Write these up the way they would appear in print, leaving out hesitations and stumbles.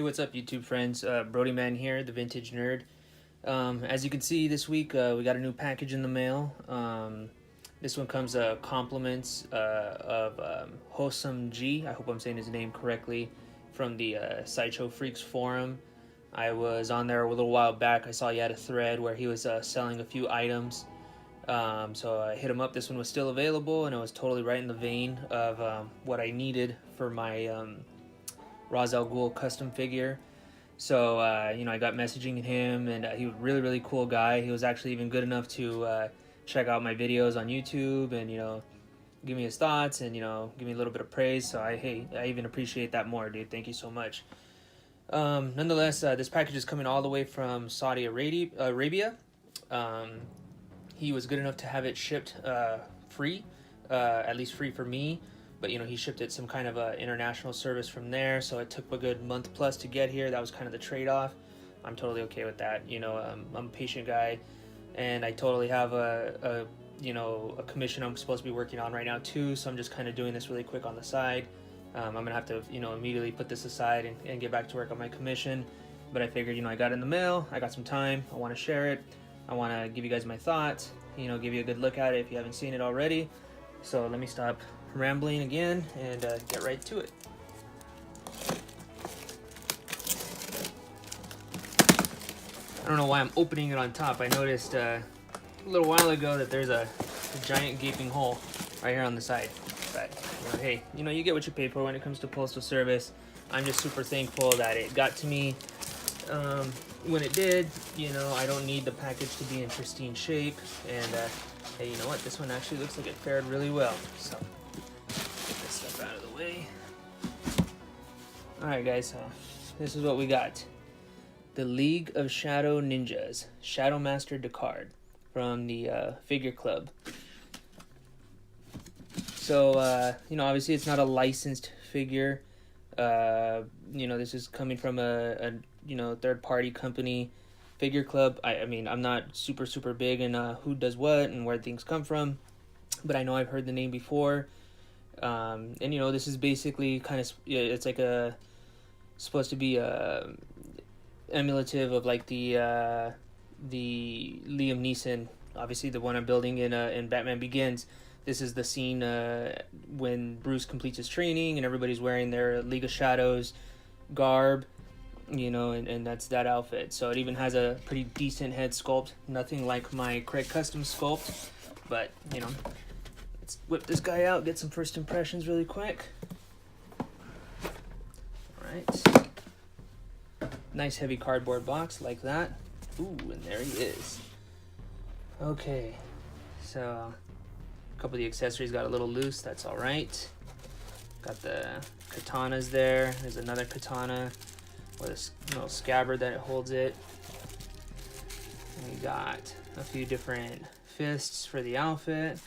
Hey, what's up, YouTube friends? Brody Man here, the Vintage Nerd. As you can see, this week we got a new package in the mail. This one comes compliments of Wholesome G. I hope I'm saying his name correctly. From the Sideshow Freaks Forum. I was on there a little while back. I saw he had a thread where he was selling a few items. So I hit him up. This one was still available, and it was totally right in the vein of what I needed for my Ghul custom figure. So I got messaging him, and he was a really cool guy. He was actually even good enough to check out my videos on YouTube and give me his thoughts and give me a little bit of praise. So I even appreciate that more, dude. Thank you so much. Nonetheless, this package is coming all the way from Saudi Arabia. He was good enough to have it shipped free, at least free for me. But he shipped it some kind of international service from there, so it took a good month plus to get here. That was kind of the trade-off. I'm totally okay with that. I'm a patient guy, and I totally have a commission I'm supposed to be working on right now too. So I'm just kind of doing this really quick on the side. I'm gonna have to immediately put this aside and get back to work on my commission. But I figured I got it in the mail. I got some time. I want to share it. I want to give you guys my thoughts. Give you a good look at it if you haven't seen it already. So let me stop rambling again and get right to it. I don't know why I'm opening it on top. I noticed a little while ago that there's a giant gaping hole right here on the side. But hey, you get what you pay for when it comes to postal service. I'm just super thankful that it got to me when it did. I don't need the package to be in pristine shape, and hey, you know what? This one actually looks like it fared really well. So get this stuff out of the way. All right, guys. This is what we got: the League of Shadow Ninjas, Shadow Master Ducard from the Figure Club. So obviously it's not a licensed figure. This is coming from a third-party company, Figure Club. I mean, I'm not super big in who does what and where things come from, but I know I've heard the name before. And this is basically kind of, it's like supposed to be a emulative of like the Liam Neeson, obviously the one I'm building in Batman Begins. This is the scene when Bruce completes his training and everybody's wearing their League of Shadows garb, and that's that outfit. So it even has a pretty decent head sculpt. Nothing like my Craig Custom sculpt, but let's whip this guy out, get some first impressions really quick. Alright. Nice heavy cardboard box like that. Ooh, and there he is. Okay, so a couple of the accessories got a little loose. That's all right. Got the katanas there. There's another katana with a little scabbard that holds it. And we got a few different fists for the outfit.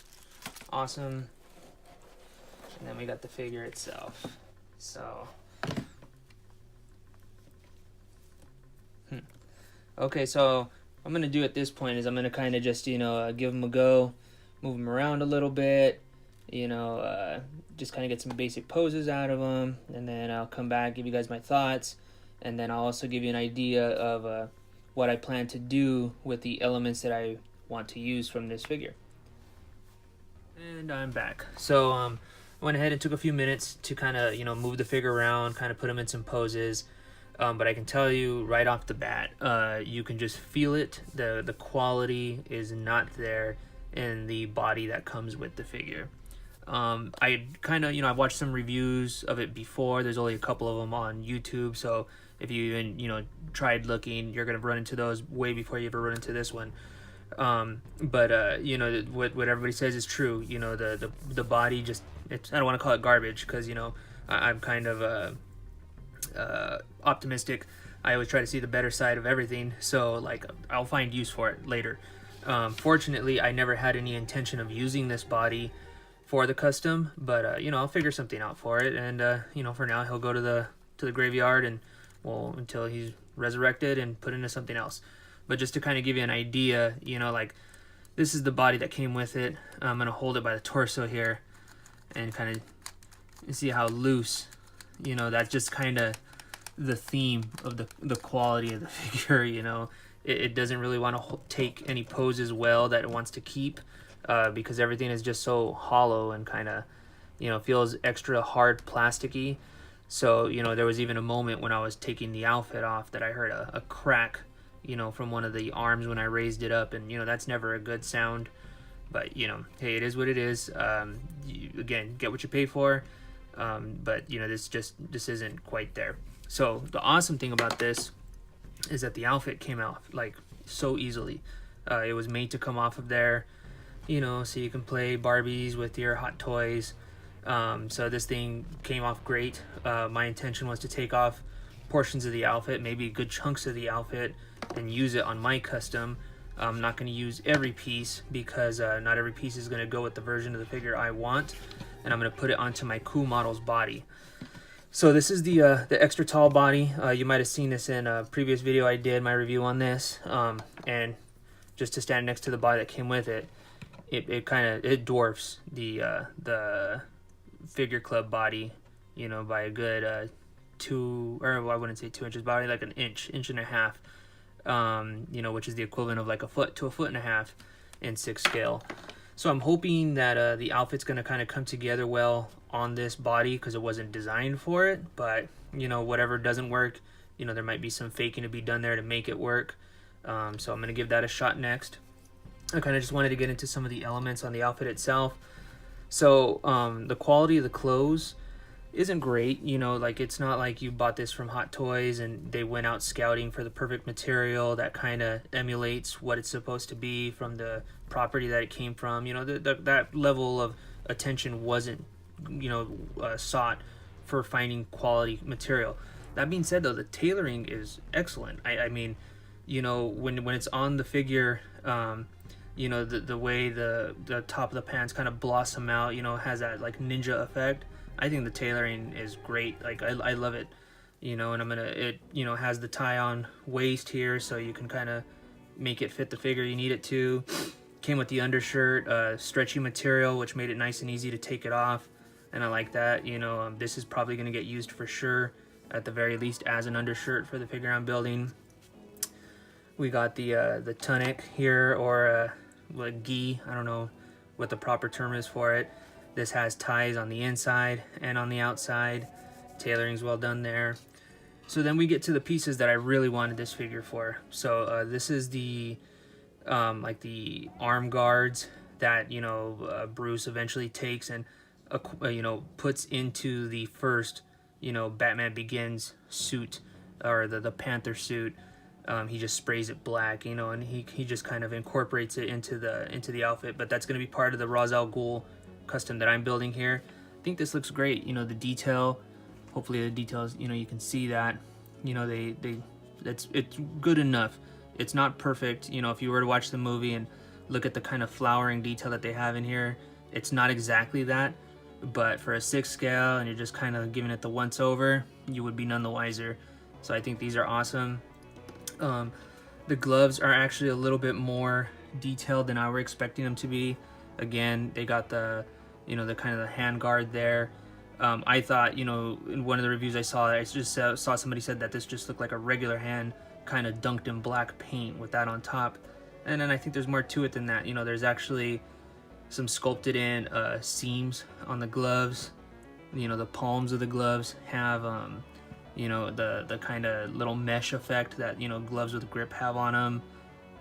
Awesome. And then we got the figure itself. So okay, so I'm gonna do at this point is I'm gonna kind of just give them a go, move them around a little bit, just kind of get some basic poses out of them, and then I'll come back, give you guys my thoughts, and then I'll also give you an idea of what I plan to do with the elements that I want to use from this figure. And I'm back. So I went ahead and took a few minutes to kind of move the figure around, kind of put him in some poses. But I can tell you right off the bat, you can just feel it. The quality is not there in the body that comes with the figure. I kind of, I've watched some reviews of it before. There's only a couple of them on YouTube. So if you even, tried looking, you're going to run into those way before you ever run into this one. But what everybody says is true. The body just, I don't want to call it garbage because, I'm kind of, optimistic. I always try to see the better side of everything, so like I'll find use for it later. Fortunately, I never had any intention of using this body for the custom, but I'll figure something out for it, and for now he'll go to the graveyard and until he's resurrected and put into something else. But just to kind of give you an idea, like this is the body that came with it. I'm gonna hold it by the torso here and kind of see how loose, that's just kind of the theme of the quality of the figure. You know, it doesn't really want to take any poses well that it wants to keep, because everything is just so hollow and kind of, you know, feels extra hard, plasticky. So, you know, there was even a moment when I was taking the outfit off that I heard a crack, you know, from one of the arms when I raised it up, and, you know, that's never a good sound. But, you know, hey, it is what it is. Again, get what you pay for. But, you know, this isn't quite there. So the awesome thing about this is that the outfit came out like so easily. It was made to come off of there, you know, so you can play Barbies with your Hot Toys. So this thing came off great. My intention was to take off portions of the outfit, maybe good chunks of the outfit, and use it on my custom. I'm not going to use every piece because not every piece is going to go with the version of the figure I want, and I'm going to put it onto my Ghul model's body. So this is the extra tall body. You might have seen this in a previous video I did, my review on this, and just to stand next to the body that came with it, it dwarfs the Figure Club body, you know, by a good I wouldn't say 2 inches, body like an inch and a half, you know, which is the equivalent of like a foot to a foot and a half in 6 scale. So I'm hoping that the outfit's going to kind of come together well on this body because it wasn't designed for it. But, you know, whatever doesn't work, you know, there might be some faking to be done there to make it work. So I'm going to give that a shot next. I kind of just wanted to get into some of the elements on the outfit itself. So the quality of the clothes isn't great, you know, like it's not like you bought this from Hot Toys and they went out scouting for the perfect material that kind of emulates what it's supposed to be from the property that it came from. You know, that level of attention wasn't, you know, sought for finding quality material. That being said, though, the tailoring is excellent. I mean, you know, when it's on the figure, you know, the way the top of the pants kind of blossom out, you know, has that like ninja effect. I think the tailoring is great. Like I love it, you know, and it, you know, has the tie-on waist here so you can kind of make it fit the figure you need it to. Came with the undershirt, stretchy material, which made it nice and easy to take it off, and I like that. You know, this is probably going to get used for sure, at the very least, as an undershirt for the figure I'm building. We got the tunic here, or like gi, I don't know what the proper term is for it. This has ties on the inside and on the outside. Tailoring's well done there. So then we get to the pieces that I really wanted this figure for. So this is the like the arm guards that, you know, Bruce eventually takes and you know, puts into the first, you know, Batman Begins suit, or the Panther suit. He just sprays it black, you know, and he just kind of incorporates it into the outfit. But that's going to be part of the Ra's al Ghul custom that I'm building here. I think this looks great. You know, the detail, hopefully the details, you know, you can see that, you know, it's good enough. It's not perfect. You know, if you were to watch the movie and look at the kind of flowering detail that they have in here, it's not exactly that. But for a 6 scale and you're just kind of giving it the once over, you would be none the wiser. So I think these are awesome. The gloves are actually a little bit more detailed than I were expecting them to be. Again, they got the, you know, the kind of the hand guard there. I thought, you know, in one of the reviews I just saw somebody said that this just looked like a regular hand kind of dunked in black paint with that on top. And then I think there's more to it than that. You know, there's actually some sculpted in seams on the gloves. You know, the palms of the gloves have you know, the kind of little mesh effect that, you know, gloves with grip have on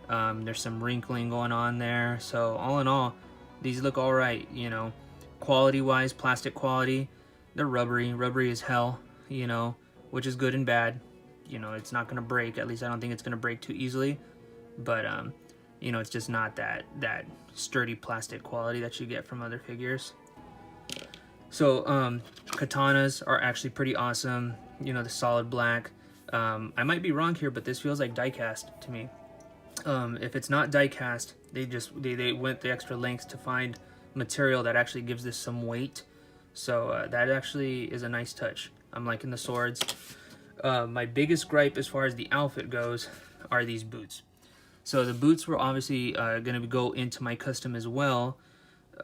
them. There's some wrinkling going on there. So all in all, these look all right. You know, quality wise, plastic quality, they're rubbery as hell, you know, which is good and bad. You know, it's not gonna break. At least I don't think it's gonna break too easily. But you know, it's just not that sturdy plastic quality that you get from other figures. So katanas are actually pretty awesome. You know, the solid black. I might be wrong here, but this feels like die-cast to me. If it's not die-cast, they went the extra lengths to find material that actually gives this some weight. So that actually is a nice touch. I'm liking the swords. My biggest gripe as far as the outfit goes are these boots. So the boots were obviously going to go into my custom as well.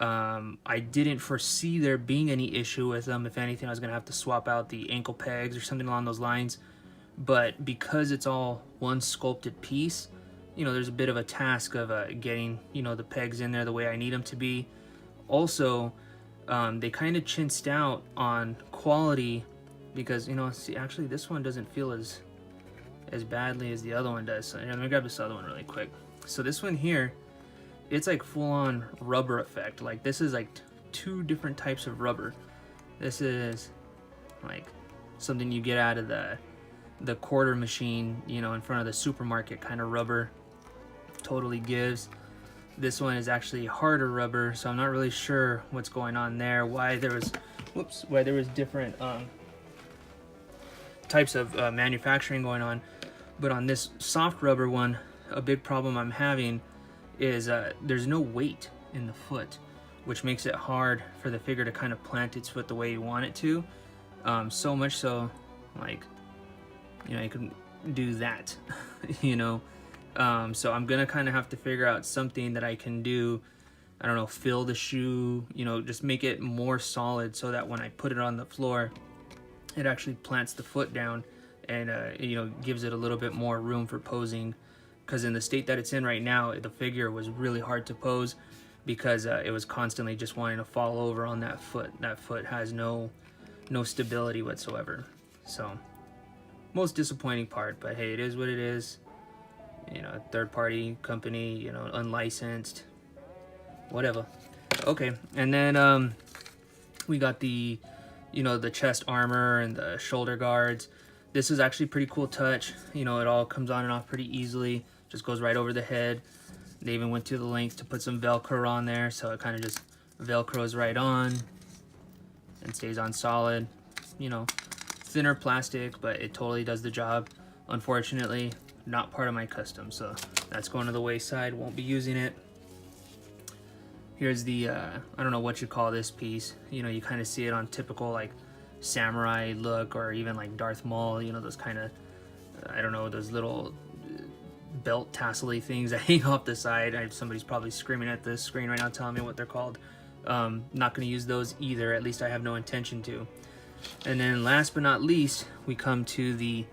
I didn't foresee there being any issue with them. If anything, I was going to have to swap out the ankle pegs or something along those lines. but because it's all one sculpted piece, you know, there's a bit of a task of getting, you know, the pegs in there the way I need them to be. Also, they kind of chinsed out on quality because, you know, see, actually this one doesn't feel as badly as the other one does. So let me grab this other one really quick. So this one here, it's like full-on rubber effect. Like this is like two different types of rubber. This is like something you get out of the quarter machine, you know, in front of the supermarket kind of rubber. Totally gives. This one is actually harder rubber, so I'm not really sure what's going on there. Why there was different types of manufacturing going on. But on this soft rubber one, a big problem I'm having is there's no weight in the foot, which makes it hard for the figure to kind of plant its foot the way you want it to. So much so, like, you know, you can do that, you know. So I'm gonna kind of have to figure out something that I can do. I don't know, fill the shoe, you know, just make it more solid so that when I put it on the floor, it actually plants the foot down and, you know, gives it a little bit more room for posing. Because in the state that it's in right now, the figure was really hard to pose because it was constantly just wanting to fall over on that foot. That foot has no stability whatsoever. So, most disappointing part, but hey, it is what it is. You know, third-party company, you know, unlicensed, whatever. Okay, and then we got the, you know, the chest armor and the shoulder guards. This is actually a pretty cool touch. You know, it all comes on and off pretty easily. Just goes right over the head. They even went to the length to put some Velcro on there, so it kind of just Velcros right on and stays on solid. You know, thinner plastic, but it totally does the job. Unfortunately, not part of my custom, so that's going to the wayside. Won't be using it. Here's the I don't know what you call this piece. You know, you kind of see it on typical like samurai look, or even like Darth Maul, you know, those kind of I don't know, those little belt tassel-y things that hang off the side. Somebody's probably screaming at the screen right now telling me what they're called. Not going to use those either, at least I have no intention to. And then last but not least, we come to the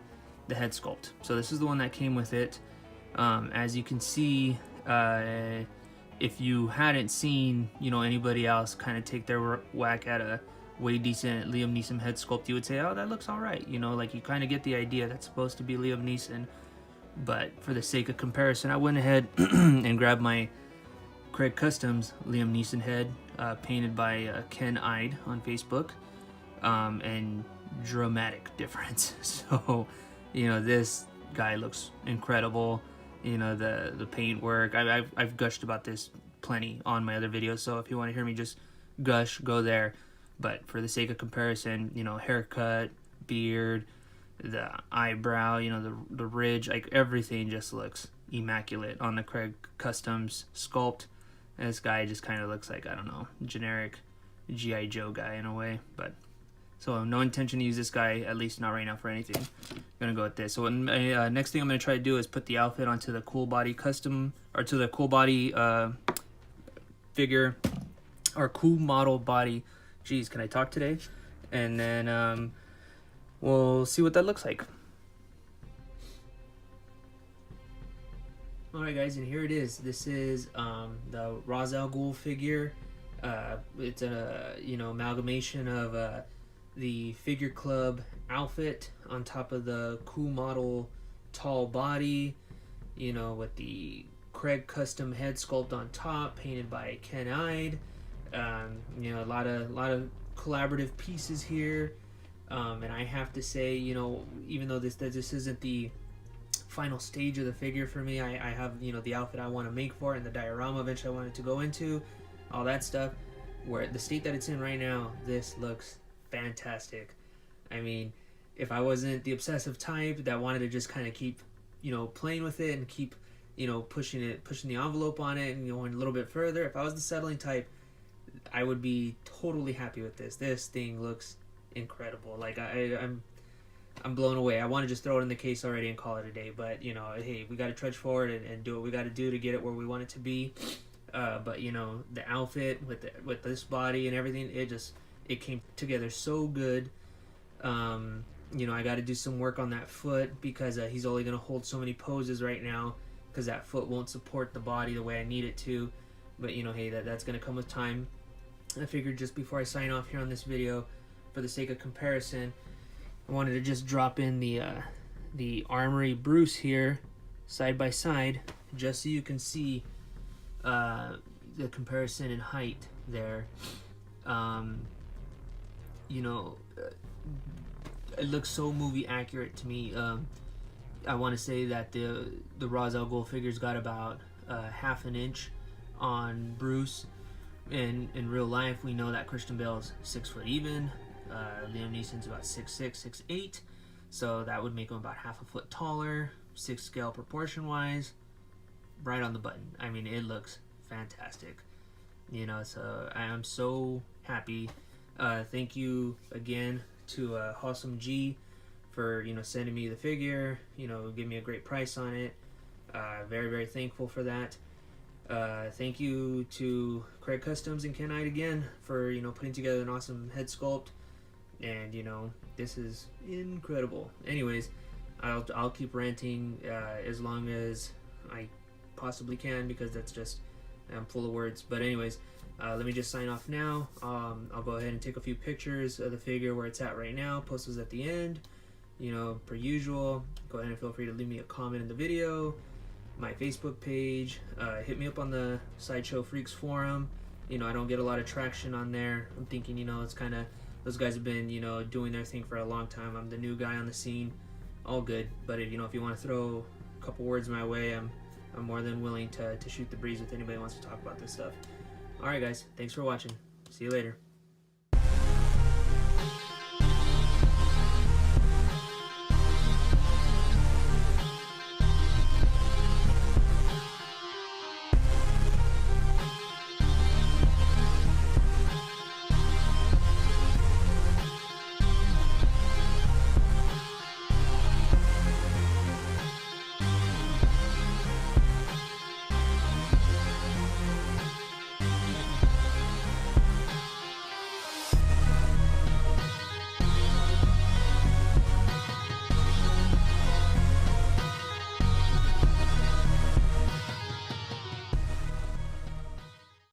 head sculpt. So this is the one that came with it. As you can see, if you hadn't seen, you know, anybody else kind of take their whack at a way decent Liam Neeson head sculpt, you would say, oh, that looks all right. You know, like you kind of get the idea that's supposed to be Liam Neeson. But for the sake of comparison, I went ahead and grabbed my Craig Customs Liam Neeson head, painted by Ken Ide on Facebook, and dramatic difference. So, you know, this guy looks incredible. You know, the paint work. I've gushed about this plenty on my other videos, so if you want to hear me just gush, go there. But for the sake of comparison, you know, haircut, beard, the eyebrow, you know, the ridge, like everything just looks immaculate on the Craig Customs sculpt. And this guy just kind of looks like, I don't know, generic G.I. Joe guy in a way. But so no intention to use this guy, at least not right now for anything. I'm gonna go with this. So next thing I'm gonna try to do is put the outfit onto the Cool Body custom, or to the Cool Body figure, or Cool Model body. Jeez, can I talk today? And then we'll see what that looks like. Alright guys, and here it is. This is the Ra's al Ghul figure. It's a, you know, amalgamation of the Figure Club outfit on top of the Cool Model tall body, you know, with the Craig Custom head sculpt on top, painted by Ken Ide. You know, a lot of collaborative pieces here. And I have to say, you know, even though this isn't the final stage of the figure for me, I have, you know, the outfit I want to make for it, and the diorama eventually I want it to go into, all that stuff. Where the state that it's in right now, this looks fantastic. I mean, if I wasn't the obsessive type that wanted to just kind of keep, you know, playing with it and keep, you know, pushing the envelope on it and going a little bit further, if I was the settling type, I would be totally happy with this. This thing looks incredible. Like I'm blown away. I want to just throw it in the case already and call it a day, but you know, hey, we got to trudge forward and do what we got to do to get it where we want it to be. But you know, the outfit with this body and everything, it came together so good. You know, I got to do some work on that foot because he's only going to hold so many poses right now because that foot won't support the body the way I need it to. But, you know, hey, that's going to come with time. I figured just before I sign off here on this video, for the sake of comparison, I wanted to just drop in the Armory Bruce here side by side, just so you can see the comparison in height there. You know, it looks so movie accurate to me. I want to say that the Ra's al Ghul figure's got about half an inch on Bruce. In real life, we know that Christian Bale's 6 foot even. Liam Neeson's about 6'6", 6'8", so that would make him about half a foot taller. 6 scale proportion wise, right on the button. I mean, it looks fantastic. You know, so I am so happy. Thank you again to Awesome G for, you know, sending me the figure. You know, give me a great price on it. Very, very thankful for that. Thank you to Craig Customs and Ken Knight again for, you know, putting together an awesome head sculpt. And, you know, this is incredible. Anyways, I'll keep ranting as long as I possibly can, because that's just, I'm full of words. But anyways, let me just sign off now. I'll go ahead and take a few pictures of the figure where it's at right now, post those at the end. You know, per usual, go ahead and feel free to leave me a comment in the video, my Facebook page, hit me up on the Sideshow Freaks Forum. You know, I don't get a lot of traction on there. I'm thinking, you know, it's kind of, those guys have been, you know, doing their thing for a long time. I'm the new guy on the scene. All good. But if, you know, if you want to throw a couple words my way, I'm more than willing to shoot the breeze with anybody who wants to talk about this stuff. Alright guys, thanks for watching. See you later.